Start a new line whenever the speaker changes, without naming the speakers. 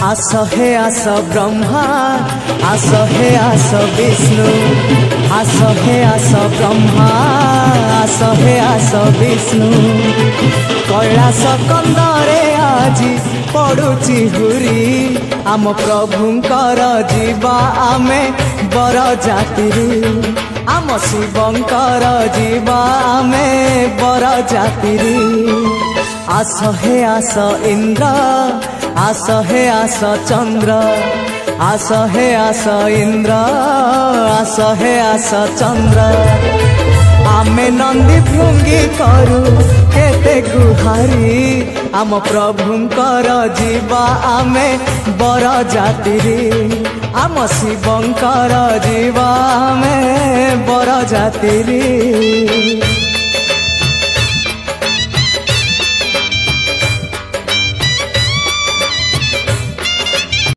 आस हे आस ब्रह्मा आस हे आस विष्णु आस हे आस ब्रह्मा आस हे आस विष्णु कैलास कंदरे आजी पड़ुची हुरी आम प्रभुंकर जीवा आमे बर जाति आम शिवंकर जीवा आमे बर जाति आस हे आस इंद्र आस हे आस चंद्र आस हे आस इंद्र आस हे आस चंद्र आमे नंदी भृंगी करू केते गुहारी आम प्रभुंकर जीवा आमे बर जाति आम शिवंकर जीवा आमे बर जाति।